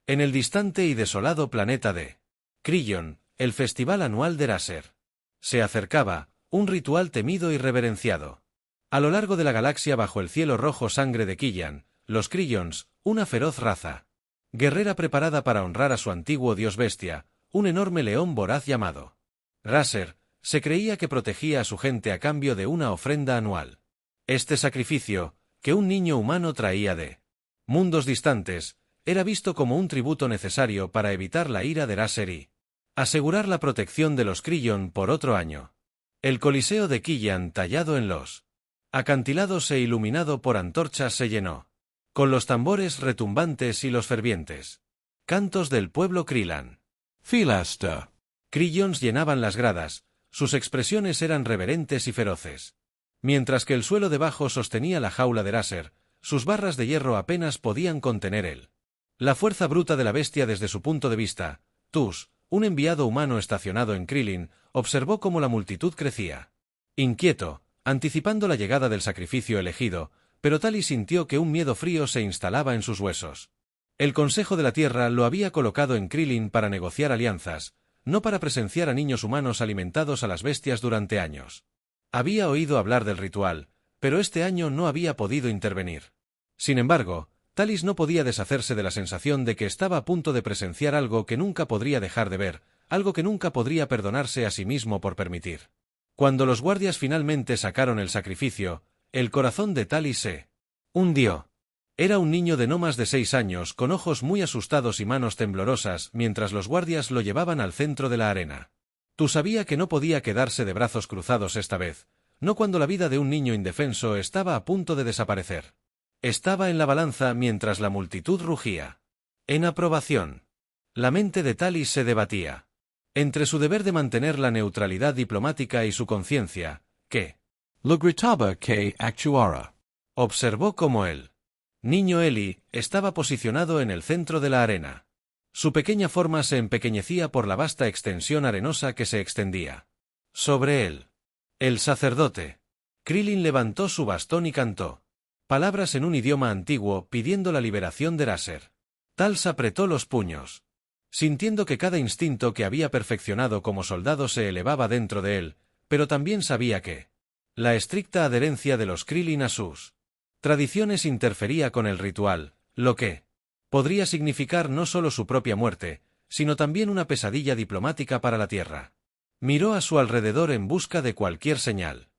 En el distante y desolado planeta de Krillon, el festival anual de Eraser. Se acercaba, un ritual temido y reverenciado. A lo largo de la galaxia bajo el cielo rojo sangre de Killian, los Krillons, una feroz raza guerrera preparada para honrar a su antiguo dios bestia, un enorme león voraz llamado Raser, se creía que protegía a su gente a cambio de una ofrenda anual. Este sacrificio, que un niño humano traía de mundos distantes, era visto como un tributo necesario para evitar la ira de Raser y asegurar la protección de los Krillon por otro año. El coliseo de Killian, tallado en los acantilados e iluminado por antorchas, se llenó con los tambores retumbantes y los fervientes cantos del pueblo Krillin. Filasta. Krillons llenaban las gradas, sus expresiones eran reverentes y feroces. Mientras que el suelo debajo sostenía la jaula de Raser, sus barras de hierro apenas podían contener la fuerza bruta de la bestia desde su punto de vista. Tus, un enviado humano estacionado en Krillin, observó cómo la multitud crecía. Inquieto, anticipando la llegada del sacrificio elegido, pero Tali sintió que un miedo frío se instalaba en sus huesos. El Consejo de la Tierra lo había colocado en Krillin para negociar alianzas, no para presenciar a niños humanos alimentados a las bestias durante años. Había oído hablar del ritual, pero este año no había podido intervenir. Sin embargo, Talis no podía deshacerse de la sensación de que estaba a punto de presenciar algo que nunca podría dejar de ver, algo que nunca podría perdonarse a sí mismo por permitir. Cuando los guardias finalmente sacaron el sacrificio, el corazón de Talis se hundió. Era un niño de no más de 6 años, con ojos muy asustados y manos temblorosas, mientras los guardias lo llevaban al centro de la arena. Tú sabía que no podía quedarse de brazos cruzados esta vez, no cuando la vida de un niño indefenso estaba a punto de desaparecer. Estaba en la balanza mientras la multitud rugía. En aprobación. La mente de Talis se debatía entre su deber de mantener la neutralidad diplomática y su conciencia, que Lo gritaba que actuara. observó como el niño Eli estaba posicionado en el centro de la arena. Su pequeña forma se empequeñecía por la vasta extensión arenosa que se extendía sobre él. El sacerdote. Krillin levantó su bastón y cantó palabras en un idioma antiguo pidiendo la liberación de Raser. Tals apretó los puños, sintiendo que cada instinto que había perfeccionado como soldado se elevaba dentro de él, pero también sabía que la estricta adherencia de los Krillin a sus tradiciones interfería con el ritual, lo que podría significar no solo su propia muerte, sino también una pesadilla diplomática para la Tierra. Miró a su alrededor en busca de cualquier señal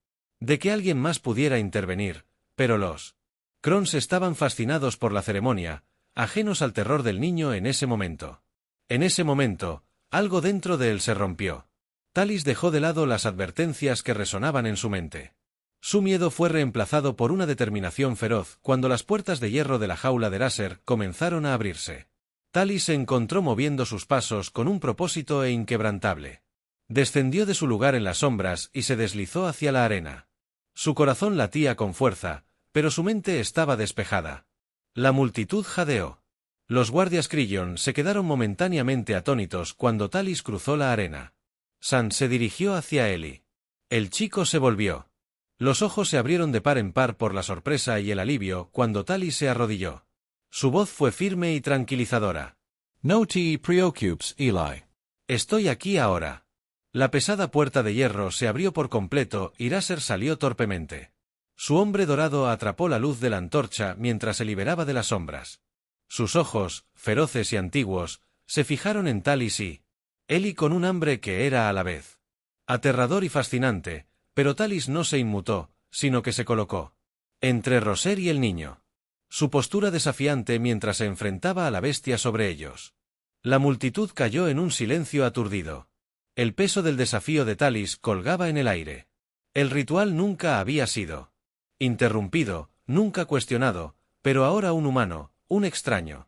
de que alguien más pudiera intervenir, pero los Krons estaban fascinados por la ceremonia, ajenos al terror del niño en ese momento. En ese momento, algo dentro de él se rompió. Talis dejó de lado las advertencias que resonaban en su mente. Su miedo fue reemplazado por una determinación feroz cuando las puertas de hierro de la jaula de Raser comenzaron a abrirse. Talis se encontró moviendo sus pasos con un propósito inquebrantable. Descendió de su lugar en las sombras y se deslizó hacia la arena. Su corazón latía con fuerza, pero su mente estaba despejada. La multitud jadeó. Los guardias Krillon se quedaron momentáneamente atónitos cuando Talis cruzó la arena. San se dirigió hacia Eli. El chico se volvió. Los ojos se abrieron de par en par por la sorpresa y el alivio cuando Talis se arrodilló. Su voz fue firme y tranquilizadora. No te preocupes, Eli. Estoy aquí ahora. La pesada puerta de hierro se abrió por completo y Raser salió torpemente. Su hombre dorado atrapó la luz de la antorcha mientras se liberaba de las sombras. Sus ojos, feroces y antiguos, se fijaron en Talis y Eli con un hambre que era a la vez aterrador y fascinante, pero Talis no se inmutó, sino que se colocó entre Raser y el niño. Su postura desafiante mientras se enfrentaba a la bestia sobre ellos. La multitud cayó en un silencio aturdido. El peso del desafío de Talis colgaba en el aire. El ritual nunca había sido interrumpido, nunca cuestionado, pero ahora un humano, un extraño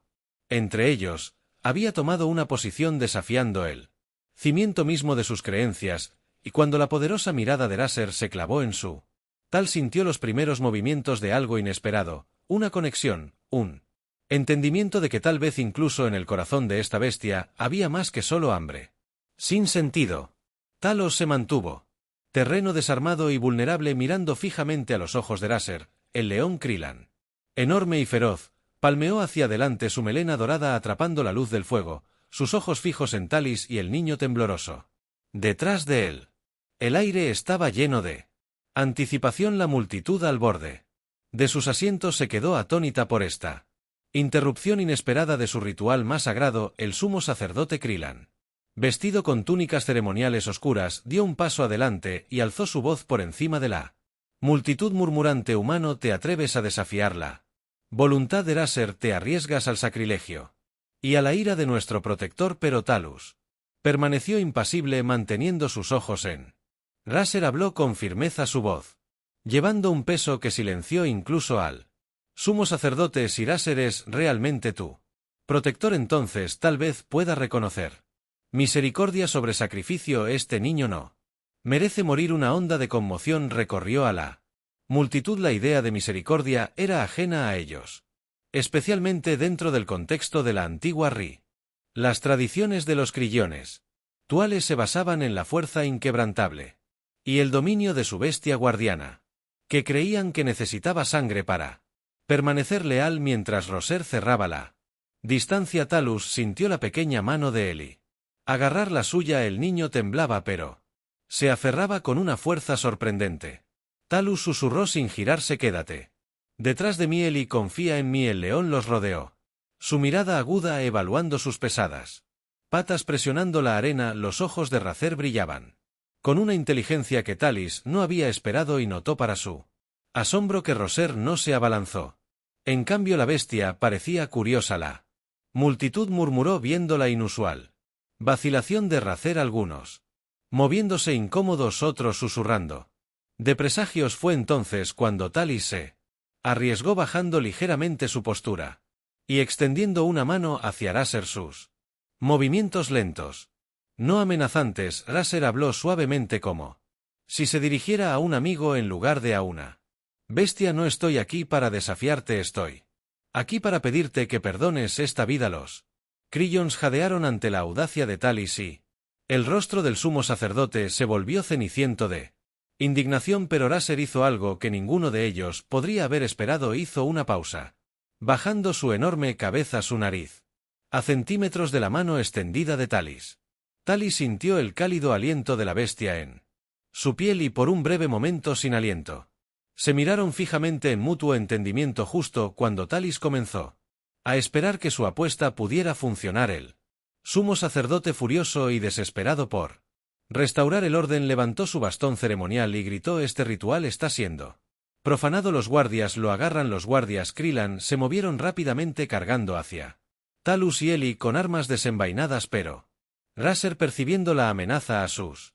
entre ellos, había tomado una posición desafiando el cimiento mismo de sus creencias, y cuando la poderosa mirada de Raser se clavó en su Tal sintió los primeros movimientos de algo inesperado, una conexión, un entendimiento de que tal vez incluso en el corazón de esta bestia había más que solo hambre. Sin sentido. Talos se mantuvo terreno desarmado y vulnerable mirando fijamente a los ojos de Raser, el león Krillin. Enorme y feroz, Palmeó hacia adelante su melena dorada atrapando la luz del fuego, sus ojos fijos en Talis y el niño tembloroso. Detrás de él. El aire estaba lleno de anticipación, la multitud al borde de sus asientos se quedó atónita por esta interrupción inesperada de su ritual más sagrado. El sumo sacerdote Krillin, vestido con túnicas ceremoniales oscuras, dio un paso adelante y alzó su voz por encima de la multitud murmurante. Humano, ¿te atreves a desafiarla voluntad de Raser? ¿Te arriesgas al sacrilegio y a la ira de nuestro protector? Pero Talus permaneció impasible, manteniendo sus ojos en Raser. Habló con firmeza, su voz llevando un peso que silenció incluso al sumo sacerdote. Si Raser es realmente tu protector, entonces tal vez pueda reconocer misericordia sobre sacrificio. Este niño no merece morir. Una onda de conmoción recorrió a la multitud. La idea de misericordia era ajena a ellos, especialmente dentro del contexto de la antigua Ri. Las tradiciones de los Crillones tuales se basaban en la fuerza inquebrantable y el dominio de su bestia guardiana, que creían que necesitaba sangre para permanecer leal. Mientras Raser cerraba la distancia, Talus sintió la pequeña mano de Eli agarrar la suya. El niño temblaba, pero se aferraba con una fuerza sorprendente. Talus susurró sin girarse: quédate detrás de mí, Eli, confía en mí. El león los rodeó, su mirada aguda evaluando sus pesadas patas presionando la arena. Los ojos de Raser brillaban con una inteligencia que Talis no había esperado y notó para su asombro que Raser no se abalanzó. En cambio, la bestia parecía curiosa. La multitud murmuró viendo la inusual vacilación de Raser, algunos moviéndose incómodos, otros susurrando de presagios. Fue entonces cuando Talis se arriesgó, bajando ligeramente su postura y extendiendo una mano hacia Raser. Sus movimientos lentos, no amenazantes. Raser habló suavemente, como si se dirigiera a un amigo en lugar de a una bestia. No estoy aquí para desafiarte, estoy aquí para pedirte que perdones esta vida. Los Krillons jadearon ante la audacia de Talis y el rostro del sumo sacerdote se volvió ceniciento de indignación. Pero Raser hizo algo que ninguno de ellos podría haber esperado. Hizo una pausa, bajando su enorme cabeza, su nariz a centímetros de la mano extendida de Talis. Talis sintió el cálido aliento de la bestia en su piel y por un breve momento, sin aliento, se miraron fijamente en mutuo entendimiento. Justo cuando Talis comenzó a esperar que su apuesta pudiera funcionar, el sumo sacerdote, furioso y desesperado por restaurar el orden, levantó su bastón ceremonial y gritó: este ritual está siendo profanado. Los guardias lo agarran. Los guardias Krillin se movieron rápidamente, cargando hacia Talus y Eli con armas desenvainadas, pero Raser, percibiendo la amenaza a sus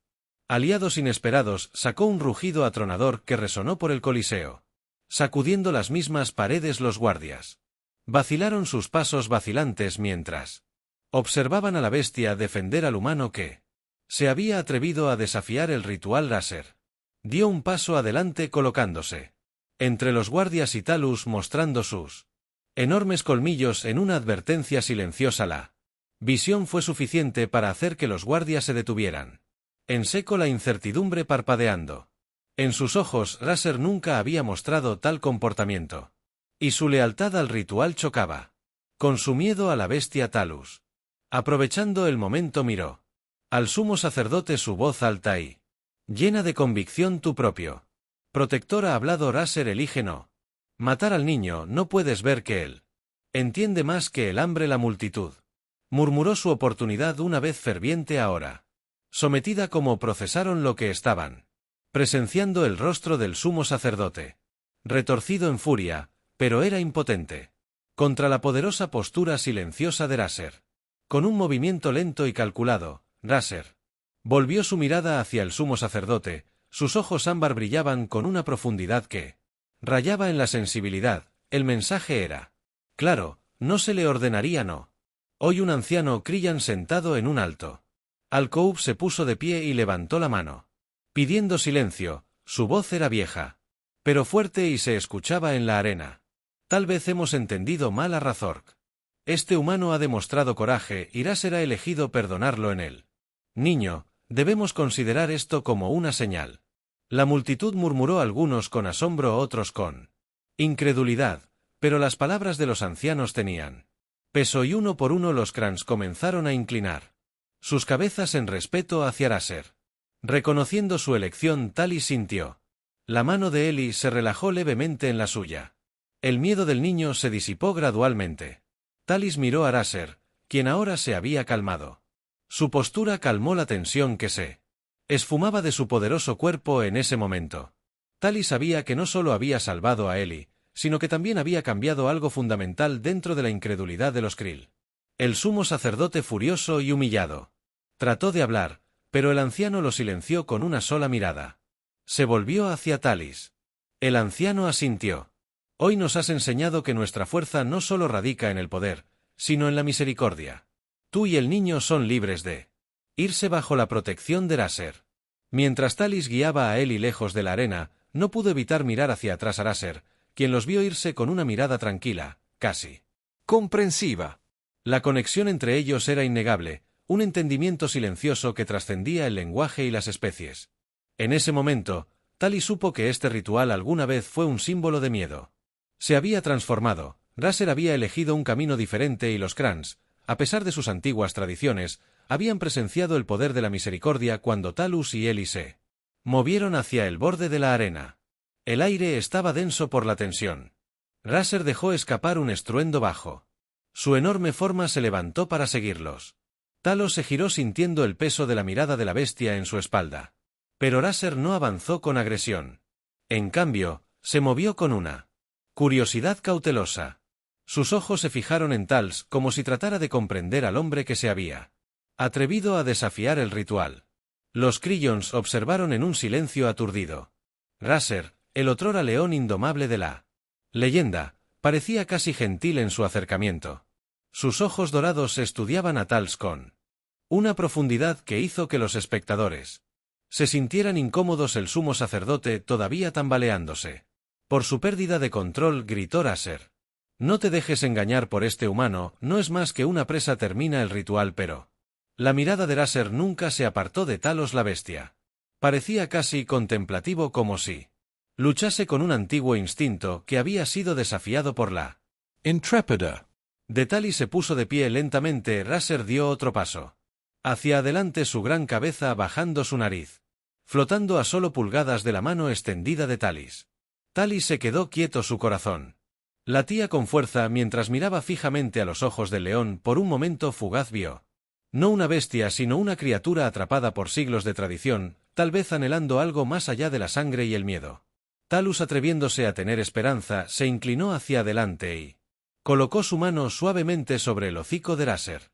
aliados inesperados, sacó un rugido atronador que resonó por el Coliseo, sacudiendo las mismas paredes. Los guardias vacilaron sus pasos vacilantes mientras observaban a la bestia defender al humano que se había atrevido a desafiar el ritual. Raser dio un paso adelante, colocándose entre los guardias y Talus, mostrando sus enormes colmillos en una advertencia silenciosa. La visión fue suficiente para hacer que los guardias se detuvieran en seco, la incertidumbre parpadeando en sus ojos. Raser nunca había mostrado tal comportamiento, y su lealtad al ritual chocaba con su miedo a la bestia. Talus, aprovechando el momento, miró al sumo sacerdote, su voz alta y llena de convicción: tu propio protector ha hablado. Raser elige no matar al niño. ¿No puedes ver que él entiende más que el hambre? La multitud murmuró su oportunidad, una vez ferviente, ahora sometida. Como procesaron lo que estaban presenciando. El rostro del sumo sacerdote, retorcido en furia, pero era impotente contra la poderosa postura silenciosa de Raser. Con un movimiento lento y calculado, Raser volvió su mirada hacia el sumo sacerdote. Sus ojos ámbar brillaban con una profundidad que rayaba en la sensibilidad. El mensaje era claro: no se le ordenaría no. Hoy un anciano Krillin sentado en un alto alcohol se puso de pie y levantó la mano, pidiendo silencio. Su voz era vieja, pero fuerte, y se escuchaba en la arena. Tal vez hemos entendido mal a Razork. Este humano ha demostrado coraje y Raser ha elegido perdonarlo en él. Niño, debemos considerar esto como una señal. La multitud murmuró, algunos con asombro, otros con incredulidad, pero las palabras de los ancianos tenían peso y uno por uno los Crans comenzaron a inclinar sus cabezas en respeto hacia Raser. Reconociendo su elección, Talis sintió. La mano de Eli se relajó levemente en la suya. El miedo del niño se disipó gradualmente. Talis miró a Raser, quien ahora se había calmado. Su postura calmó la tensión que se esfumaba de su poderoso cuerpo en ese momento. Talis sabía que no solo había salvado a Eli, sino que también había cambiado algo fundamental dentro de la incredulidad de los Krill. El sumo sacerdote, furioso y humillado, trató de hablar, pero el anciano lo silenció con una sola mirada. Se volvió hacia Talis. El anciano asintió. Hoy nos has enseñado que nuestra fuerza no solo radica en el poder, sino en la misericordia. Tú y el niño son libres de irse bajo la protección de Raser. Mientras Talis guiaba a Eli lejos de la arena, no pudo evitar mirar hacia atrás a Raser, quien los vio irse con una mirada tranquila, casi comprensiva. La conexión entre ellos era innegable, un entendimiento silencioso que trascendía el lenguaje y las especies. En ese momento, Talis supo que este ritual alguna vez fue un símbolo de miedo. Se había transformado, Raser había elegido un camino diferente y los Crans, a pesar de sus antiguas tradiciones, habían presenciado el poder de la misericordia cuando Talus y Eli se movieron hacia el borde de la arena. El aire estaba denso por la tensión. Raser dejó escapar un estruendo bajo. Su enorme forma se levantó para seguirlos. Talos se giró sintiendo el peso de la mirada de la bestia en su espalda. Pero Raser no avanzó con agresión. En cambio, se movió con una curiosidad cautelosa. Sus ojos se fijaron en Tals como si tratara de comprender al hombre que se había atrevido a desafiar el ritual. Los Krillons observaron en un silencio aturdido. Raser, el otrora león indomable de la leyenda, parecía casi gentil en su acercamiento. Sus ojos dorados estudiaban a Tals con una profundidad que hizo que los espectadores se sintieran incómodos. El sumo sacerdote todavía tambaleándose por su pérdida de control, gritó Raser. No te dejes engañar por este humano, no es más que una presa. Termina el ritual. Pero la mirada de Raser nunca se apartó de Talos la bestia. Parecía casi contemplativo, como si luchase con un antiguo instinto que había sido desafiado por la intrépida de Talis. Se puso de pie lentamente. Raser dio otro paso hacia adelante, su gran cabeza bajando su nariz, flotando a solo pulgadas de la mano extendida de Talis. Talis se quedó quieto, su corazón latía con fuerza mientras miraba fijamente a los ojos del león. Por un momento fugaz vio no una bestia sino una criatura atrapada por siglos de tradición, tal vez anhelando algo más allá de la sangre y el miedo. Talus, atreviéndose a tener esperanza, se inclinó hacia adelante y colocó su mano suavemente sobre el hocico de Raser.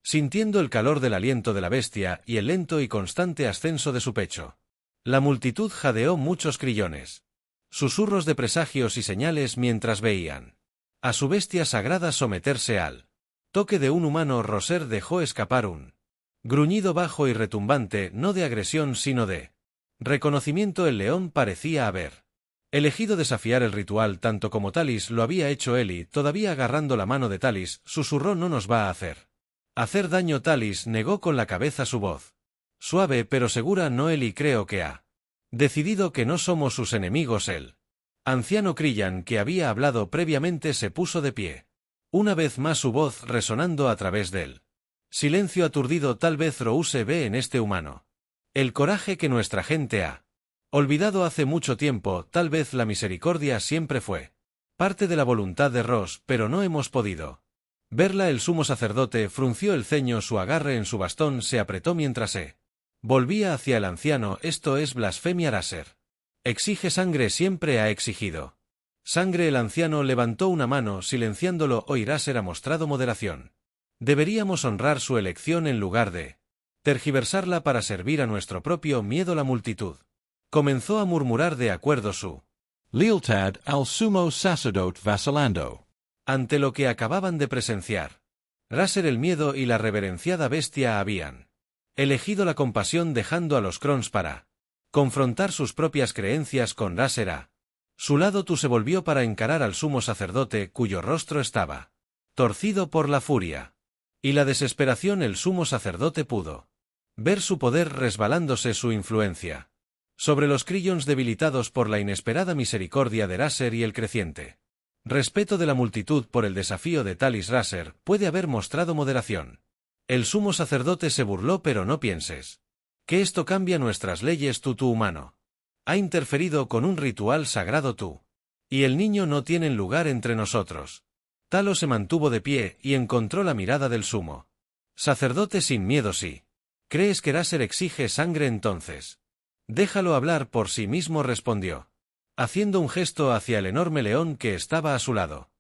Sintiendo el calor del aliento de la bestia y el lento y constante ascenso de su pecho, la multitud jadeó. Muchos crillones, susurros de presagios y señales mientras veían a su bestia sagrada someterse al toque de un humano. Raser dejó escapar un gruñido bajo y retumbante, no de agresión sino de reconocimiento. El león parecía haber elegido desafiar el ritual tanto como Talis lo había hecho. Eli, todavía agarrando la mano de Talis, susurró: no nos va a hacer daño. Talis negó con la cabeza, su voz suave pero segura: no, Eli, creo que ha decidido que no somos sus enemigos. El anciano Krillan, que había hablado previamente, se puso de pie. Una vez más su voz resonando a través del silencio aturdido: tal vez Rouse ve en este humano el coraje que nuestra gente ha olvidado hace mucho tiempo. Tal vez la misericordia siempre fue parte de la voluntad de Ross, pero no hemos podido verla. El sumo sacerdote frunció el ceño, su agarre en su bastón se apretó mientras se volvía hacia el anciano. Esto es blasfemia. Raser exige sangre, siempre ha exigido sangre. El anciano levantó una mano silenciándolo. Hoy Raser ha mostrado moderación. Deberíamos honrar su elección en lugar de tergiversarla para servir a nuestro propio miedo. La multitud comenzó a murmurar de acuerdo su lealtad al sumo sacerdote vacilando ante lo que acababan de presenciar. Raser, el miedo y la reverenciada bestia habían elegido la compasión, dejando a los Crons para confrontar sus propias creencias con Raser a su lado. Tú se volvió para encarar al sumo sacerdote, cuyo rostro estaba torcido por la furia y la desesperación. El sumo sacerdote pudo ver su poder resbalándose, su influencia sobre los Krillons debilitados por la inesperada misericordia de Raser y el creciente Respeto de la multitud por el desafío de Talis Raser puede haber mostrado moderación. El sumo sacerdote se burló, pero no pienses que esto cambia nuestras leyes. Tú humano. Ha interferido con un ritual sagrado tú. Y el niño no tienen lugar entre nosotros. Talo se mantuvo de pie y encontró la mirada del sumo sacerdote sin miedo. Sí. ¿Crees que Raser exige sangre entonces? Déjalo hablar por sí mismo, respondió, haciendo un gesto hacia el enorme león que estaba a su lado.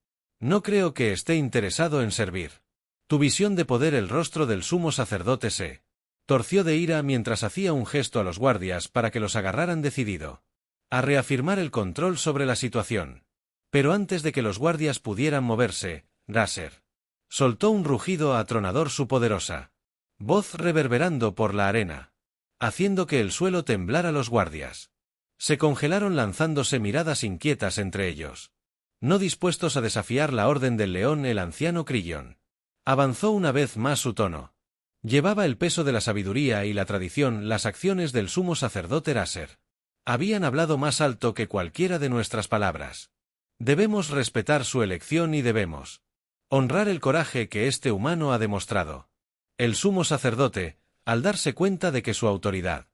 No creo que esté interesado en servir. Tu visión de poder. El rostro del sumo sacerdote se torció de ira mientras hacía un gesto a los guardias para que los agarraran, decidido a reafirmar el control sobre la situación. Pero antes de que los guardias pudieran moverse, Raser soltó un rugido atronador, su poderosa voz reverberando por la arena, haciendo que el suelo temblara. Los guardias se congelaron, lanzándose miradas inquietas entre ellos. No dispuestos a desafiar la orden del león, el anciano Crillon avanzó una vez más. Su tono llevaba el peso de la sabiduría y la tradición. Las acciones del sumo sacerdote Raser habían hablado más alto que cualquiera de nuestras palabras. Debemos respetar su elección y debemos honrar el coraje que este humano ha demostrado. El sumo sacerdote, al darse cuenta de que su autoridad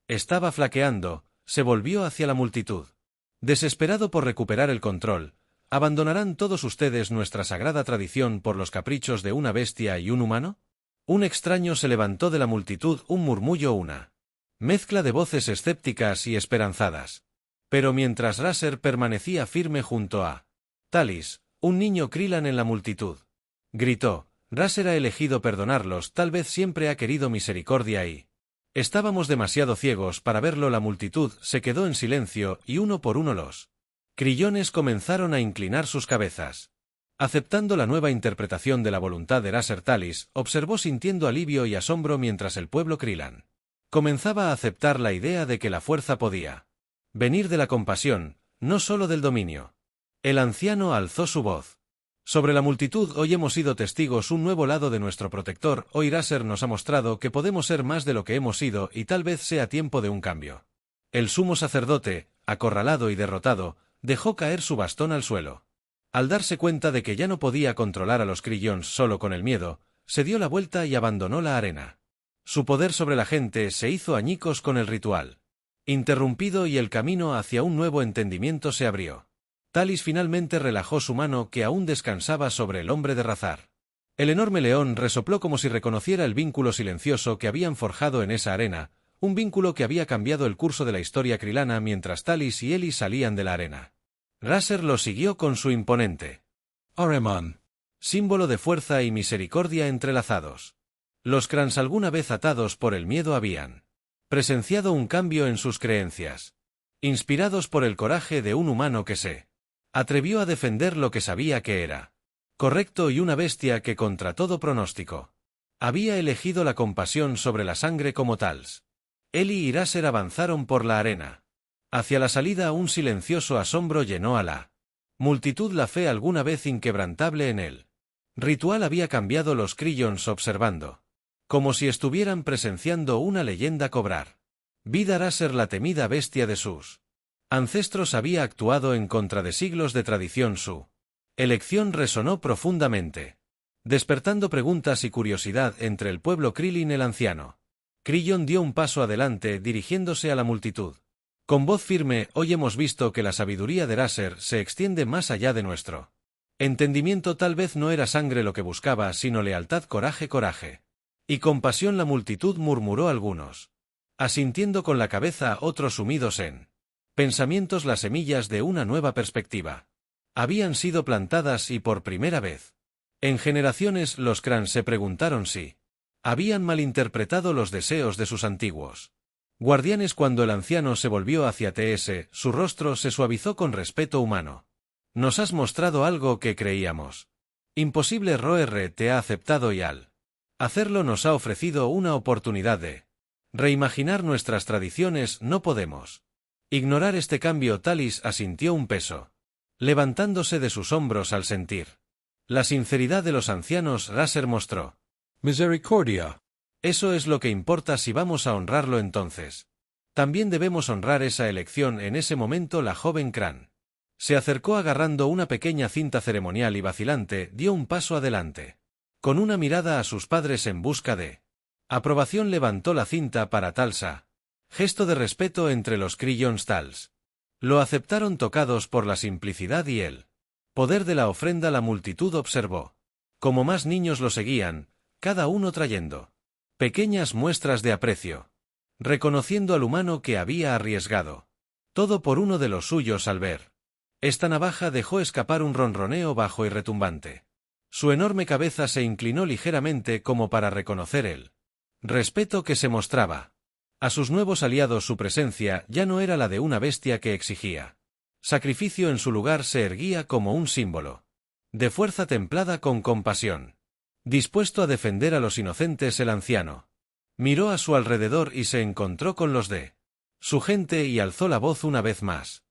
estaba flaqueando, se volvió hacia la multitud. Desesperado por recuperar el control, ¿abandonarán todos ustedes nuestra sagrada tradición por los caprichos de una bestia y un humano? Un extraño se levantó de la multitud, un murmullo, una mezcla de voces escépticas y esperanzadas. Pero mientras Raser permanecía firme junto a Talis, un niño Krillan en la multitud gritó: Raser ha elegido perdonarlos, tal vez siempre ha querido misericordia y estábamos demasiado ciegos para verlo. La multitud se quedó en silencio y uno por uno los Crillones comenzaron a inclinar sus cabezas. Aceptando la nueva interpretación de la voluntad de Raser, Talis observó sintiendo alivio y asombro mientras el pueblo Krillan comenzaba a aceptar la idea de que la fuerza podía venir de la compasión, no solo del dominio. El anciano alzó su voz. Sobre la multitud, hoy hemos sido testigos un nuevo lado de nuestro protector. Hoy Raser nos ha mostrado que podemos ser más de lo que hemos sido y tal vez sea tiempo de un cambio. El sumo sacerdote, acorralado y derrotado, dejó caer su bastón al suelo. Al darse cuenta de que ya no podía controlar a los Crillons solo con el miedo, se dio la vuelta y abandonó la arena. Su poder sobre la gente se hizo añicos con el ritual interrumpido y el camino hacia un nuevo entendimiento se abrió. Talis finalmente relajó su mano que aún descansaba sobre el hombre de Razar. El enorme león resopló como si reconociera el vínculo silencioso que habían forjado en esa arena, un vínculo que había cambiado el curso de la historia krillana mientras Talis y Eli salían de la arena. Raser lo siguió con su imponente Ahriman, símbolo de fuerza y misericordia entrelazados. Los Krans, alguna vez atados por el miedo, habían presenciado un cambio en sus creencias. Inspirados por el coraje de un humano que se atrevió a defender lo que sabía que era correcto y una bestia que, contra todo pronóstico, había elegido la compasión sobre la sangre como tals. Eli y Raser avanzaron por la arena. Hacia la salida, un silencioso asombro llenó a la multitud. La fe alguna vez inquebrantable en él ritual había cambiado. Los Crillons observando, como si estuvieran presenciando una leyenda cobrar vida. Raser, la temida bestia de sus ancestros, había actuado en contra de siglos de tradición. Su elección resonó profundamente, despertando preguntas y curiosidad entre el pueblo Krillin. El anciano Crillon dio un paso adelante dirigiéndose a la multitud. Con voz firme: hoy hemos visto que la sabiduría de Raser se extiende más allá de nuestro entendimiento. Tal vez no era sangre lo que buscaba, sino lealtad, coraje y compasión. La multitud murmuró, algunos asintiendo con la cabeza, otros sumidos en pensamientos. Las semillas de una nueva perspectiva habían sido plantadas y por primera vez en generaciones los Krans se preguntaron si habían malinterpretado los deseos de sus antiguos guardianes. Cuando el anciano se volvió hacia TS, su rostro se suavizó con respeto humano. Nos has mostrado algo que creíamos imposible. Roer te ha aceptado y al hacerlo nos ha ofrecido una oportunidad de reimaginar nuestras tradiciones. No podemos ignorar este cambio. Talis asintió un peso, levantándose de sus hombros al sentir la sinceridad de los ancianos. Raser mostró misericordia. Eso es lo que importa. Si vamos a honrarlo, entonces también debemos honrar esa elección. En ese momento la joven Kran Se acercó agarrando una pequeña cinta ceremonial y vacilante, dio un paso adelante. Con una mirada a sus padres en busca de aprobación levantó la cinta para Talsa. Gesto de respeto entre los Crillons Tals. Lo aceptaron tocados por la simplicidad y el poder de la ofrenda. La multitud observó. Como más niños lo seguían, cada uno trayendo pequeñas muestras de aprecio. Reconociendo al humano que había arriesgado todo por uno de los suyos al ver esta navaja, dejó escapar un ronroneo bajo y retumbante. Su enorme cabeza se inclinó ligeramente como para reconocer el respeto que se mostraba. A sus nuevos aliados su presencia ya no era la de una bestia que exigía sacrificio. En su lugar se erguía como un símbolo de fuerza templada con compasión. Dispuesto a defender a los inocentes, el anciano miró a su alrededor y se encontró con los de su gente y alzó la voz una vez más.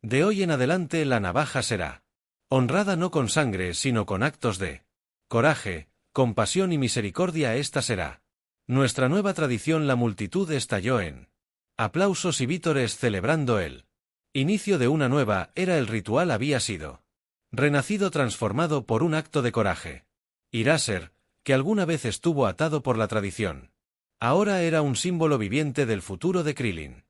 De hoy en adelante la navaja será honrada no con sangre sino con actos de coraje, compasión y misericordia. Esta será nuestra nueva tradición. La multitud estalló en aplausos y vítores celebrando el inicio de una nueva era. El ritual había sido renacido, transformado por un acto de coraje. Iráser, que alguna vez estuvo atado por la tradición, ahora era un símbolo viviente del futuro de Krillin.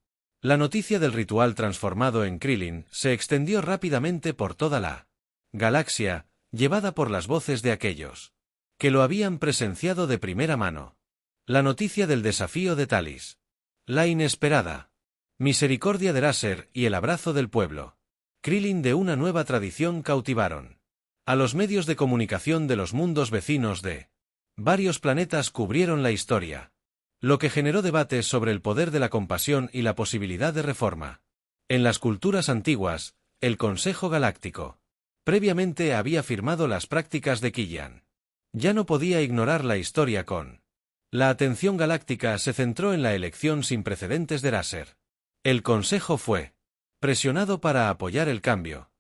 La noticia del ritual transformado en Krillin se extendió rápidamente por toda la galaxia, llevada por las voces de aquellos que lo habían presenciado de primera mano. La noticia del desafío de Talis, la inesperada misericordia de Eraser y el abrazo del pueblo Krillin de una nueva tradición cautivaron a los medios de comunicación de los mundos vecinos de varios planetas. Cubrieron la historia, lo que generó debates sobre el poder de la compasión y la posibilidad de reforma. En las culturas antiguas, el Consejo Galáctico previamente había firmado las prácticas de Killian. Ya no podía ignorar la historia con la atención galáctica se centró en la elección sin precedentes de Eraser. El Consejo fue presionado para apoyar el cambio,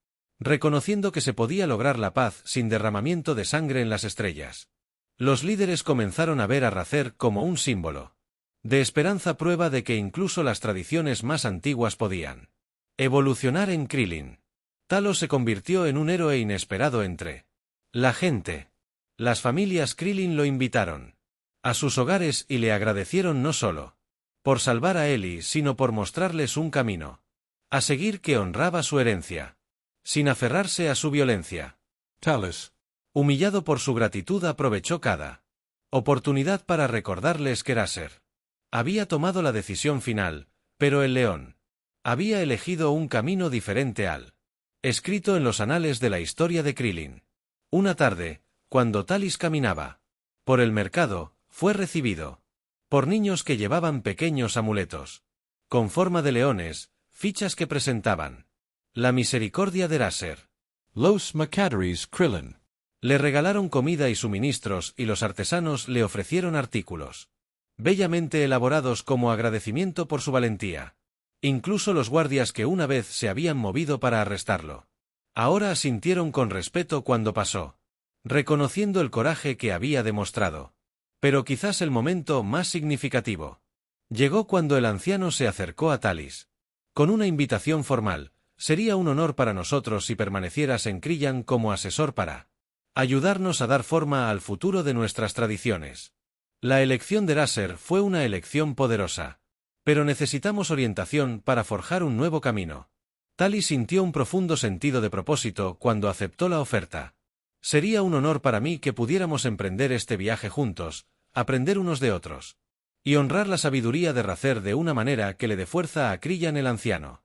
reconociendo que se podía lograr la paz sin derramamiento de sangre en las estrellas. Los líderes comenzaron a ver a Razer como un símbolo de esperanza, prueba de que incluso las tradiciones más antiguas podían evolucionar en Krillin. Talos se convirtió en un héroe inesperado entre la gente. Las familias Krillin lo invitaron a sus hogares y le agradecieron no solo por salvar a Ellie, sino por mostrarles un camino a seguir que honraba su herencia, sin aferrarse a su violencia. Talis, Humillado por su gratitud, aprovechó cada oportunidad para recordarles que Eraser había tomado la decisión final, pero el león había elegido un camino diferente al escrito en los anales de la historia de Krillin. Una tarde, cuando Talis caminaba por el mercado, fue recibido por niños que llevaban pequeños amuletos con forma de leones, fichas que presentaban la misericordia de Eraser. Los Mercaderies Krillin. Le regalaron comida y suministros y los artesanos le ofrecieron artículos bellamente elaborados como agradecimiento por su valentía. Incluso los guardias que una vez se habían movido para arrestarlo ahora asintieron con respeto cuando pasó, reconociendo el coraje que había demostrado. Pero quizás el momento más significativo llegó cuando el anciano se acercó a Talis con una invitación formal. Sería un honor para nosotros si permanecieras en Krillin como asesor para ayudarnos a dar forma al futuro de nuestras tradiciones. La elección de Eraser fue una elección poderosa, pero necesitamos orientación para forjar un nuevo camino. Talis sintió un profundo sentido de propósito cuando aceptó la oferta. Sería un honor para mí que pudiéramos emprender este viaje juntos, aprender unos de otros y honrar la sabiduría de Razer de una manera que le dé fuerza a Krillin. El anciano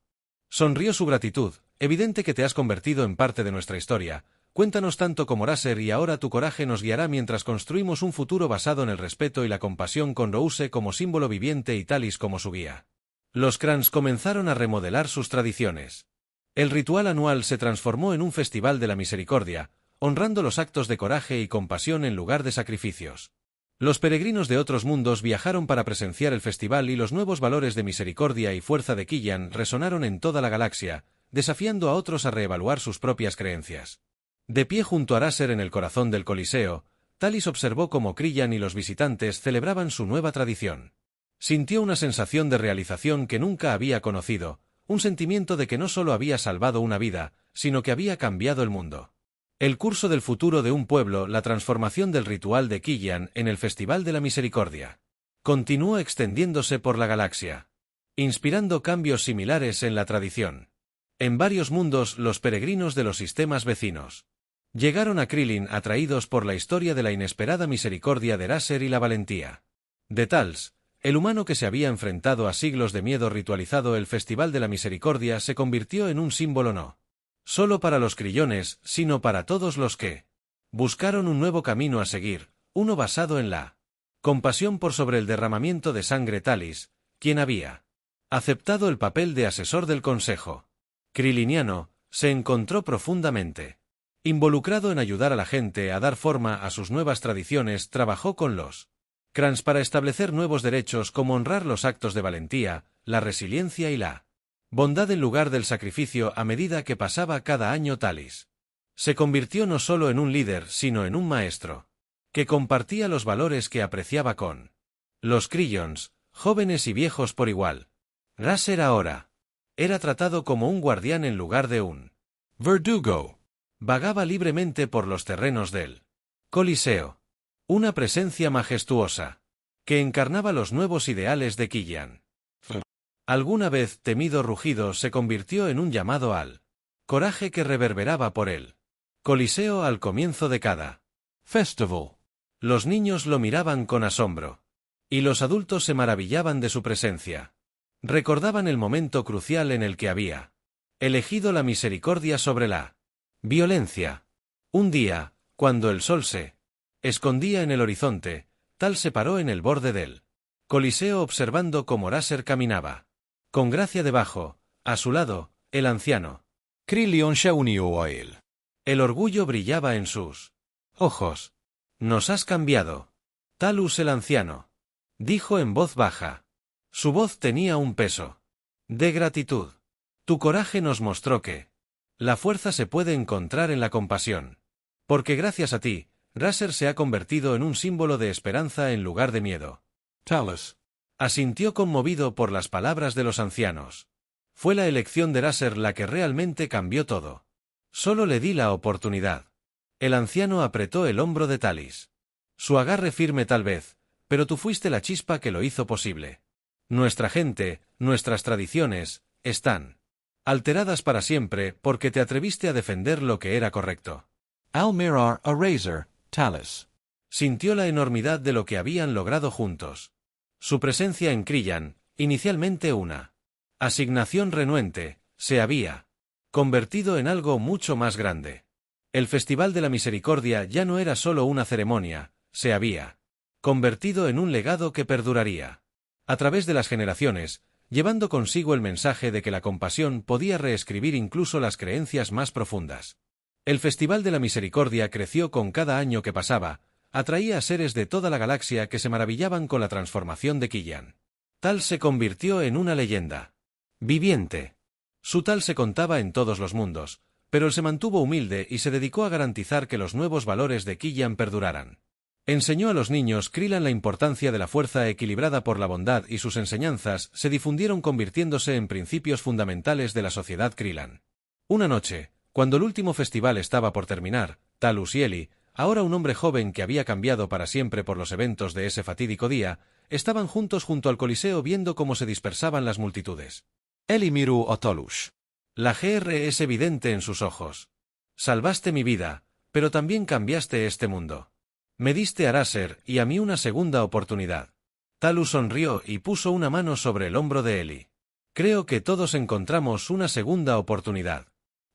sonrió su gratitud. Evidente que te has convertido en parte de nuestra historia. Cuéntanos tanto como Eraser y ahora tu coraje nos guiará mientras construimos un futuro basado en el respeto y la compasión, con Rouse como símbolo viviente y Talis como su guía. Los Krans comenzaron a remodelar sus tradiciones. El ritual anual se transformó en un festival de la misericordia, honrando los actos de coraje y compasión en lugar de sacrificios. Los peregrinos de otros mundos viajaron para presenciar el festival y los nuevos valores de misericordia y fuerza de Killian resonaron en toda la galaxia, desafiando a otros a reevaluar sus propias creencias. De pie junto a Eraser en el corazón del Coliseo, Talis observó cómo Krillin y los visitantes celebraban su nueva tradición. Sintió una sensación de realización que nunca había conocido, un sentimiento de que no solo había salvado una vida, sino que había cambiado el mundo. El curso del futuro de un pueblo, la transformación del ritual de Killian en el Festival de la Misericordia. Continuó extendiéndose por la galaxia, inspirando cambios similares en la tradición. En varios mundos, los peregrinos de los sistemas vecinos llegaron a Krillin atraídos por la historia de la inesperada misericordia de Eraser y la valentía de Tals, el humano que se había enfrentado a siglos de miedo ritualizado. El Festival de la Misericordia se convirtió en un símbolo no solo para los crillones, sino para todos los que buscaron un nuevo camino a seguir, uno basado en la compasión por sobre el derramamiento de sangre. Talis, quien había aceptado el papel de asesor del Consejo Krilliniano, se encontró profundamente involucrado en ayudar a la gente a dar forma a sus nuevas tradiciones. Trabajó con los Krans para establecer nuevos derechos como honrar los actos de valentía, la resiliencia y la bondad en lugar del sacrificio. A medida que pasaba cada año, Talis se convirtió no solo en un líder, sino en un maestro que compartía los valores que apreciaba con los Krillons, jóvenes y viejos por igual. Eraser ahora era tratado como un guardián en lugar de un verdugo. Vagaba libremente por los terrenos del Coliseo, una presencia majestuosa que encarnaba los nuevos ideales de Killian. Alguna vez temido rugido se convirtió en un llamado al coraje que reverberaba por el Coliseo al comienzo de cada Festival. Los niños lo miraban con asombro, y los adultos se maravillaban de su presencia. Recordaban el momento crucial en el que había elegido la misericordia sobre la violencia. Un día, cuando el sol se escondía en el horizonte, Tal se paró en el borde del Coliseo observando cómo Eraser caminaba con gracia debajo, a su lado, el anciano. Krillion se unió a él. El orgullo brillaba en sus ojos. «Nos has cambiado. Talus el anciano», dijo en voz baja. Su voz tenía un peso de gratitud. «Tu coraje nos mostró que la fuerza se puede encontrar en la compasión. Porque gracias a ti, Eraser se ha convertido en un símbolo de esperanza en lugar de miedo». Talis asintió conmovido por las palabras de los ancianos. Fue la elección de Eraser la que realmente cambió todo. Solo le di la oportunidad. El anciano apretó el hombro de Talis. Su agarre firme tal vez, pero tú fuiste la chispa que lo hizo posible. Nuestra gente, nuestras tradiciones, están alteradas para siempre porque te atreviste a defender lo que era correcto. Al mirar a Eraser, Talis sintió la enormidad de lo que habían logrado juntos. Su presencia en Killian, inicialmente una asignación renuente, se había convertido en algo mucho más grande. El Festival de la Misericordia ya no era solo una ceremonia, se había convertido en un legado que perduraría a través de las generaciones, llevando consigo el mensaje de que la compasión podía reescribir incluso las creencias más profundas. El Festival de la Misericordia creció con cada año que pasaba, atraía a seres de toda la galaxia que se maravillaban con la transformación de Killian. Tal se convirtió en una leyenda viviente. Su tal se contaba en todos los mundos, pero él se mantuvo humilde y se dedicó a garantizar que los nuevos valores de Killian perduraran. Enseñó a los niños Krillin la importancia de la fuerza equilibrada por la bondad y sus enseñanzas se difundieron convirtiéndose en principios fundamentales de la sociedad Krillin. Una noche, cuando el último festival estaba por terminar, Talus y Eli, ahora un hombre joven que había cambiado para siempre por los eventos de ese fatídico día, estaban juntos junto al Coliseo viendo cómo se dispersaban las multitudes. Eli miró a Talus. La GR es evidente en sus ojos. Salvaste mi vida, pero también cambiaste este mundo. Me diste a Eraser y a mí una segunda oportunidad. Talus sonrió y puso una mano sobre el hombro de Eli. Creo que todos encontramos una segunda oportunidad.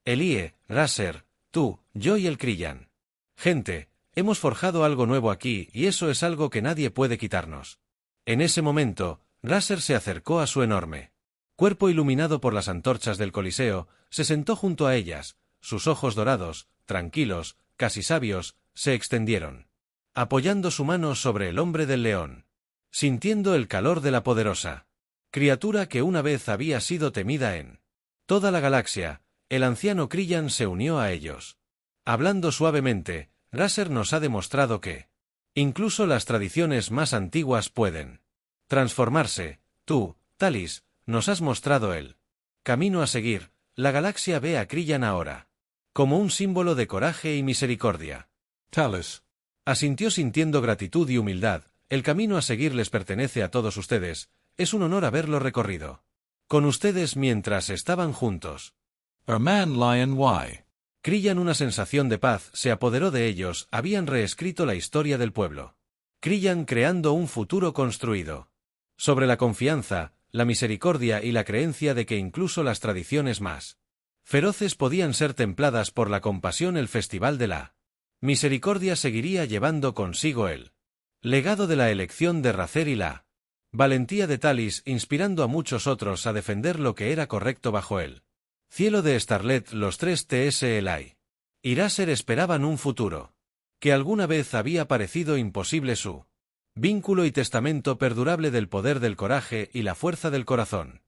Elie, Eraser, tú, yo y el Killian. Gente, hemos forjado algo nuevo aquí y eso es algo que nadie puede quitarnos. En ese momento, Eraser se acercó a su enorme cuerpo iluminado por las antorchas del Coliseo, se sentó junto a ellas, sus ojos dorados, tranquilos, casi sabios, se extendieron, apoyando su mano sobre el hombre del león, sintiendo el calor de la poderosa criatura que una vez había sido temida en toda la galaxia. El anciano Killian se unió a ellos. Hablando suavemente, Eraser nos ha demostrado que incluso las tradiciones más antiguas pueden transformarse. Tú, Talis, nos has mostrado el camino a seguir. La galaxia ve a Killian ahora como un símbolo de coraje y misericordia. Talis. Asintió sintiendo gratitud y humildad. El camino a seguir les pertenece a todos ustedes, es un honor haberlo recorrido. Con ustedes mientras estaban juntos. Man Lion Y. Crillan, una sensación de paz se apoderó de ellos, habían reescrito la historia del pueblo. Crillan creando un futuro construido sobre la confianza, la misericordia y la creencia de que incluso las tradiciones más feroces podían ser templadas por la compasión. El festival de la misericordia seguiría llevando consigo el legado de la elección de Razer y la valentía de Talis, inspirando a muchos otros a defender lo que era correcto bajo el cielo de Starlet. Los tres TSLI y Razer esperaban un futuro que alguna vez había parecido imposible, su vínculo y testamento perdurable del poder del coraje y la fuerza del corazón.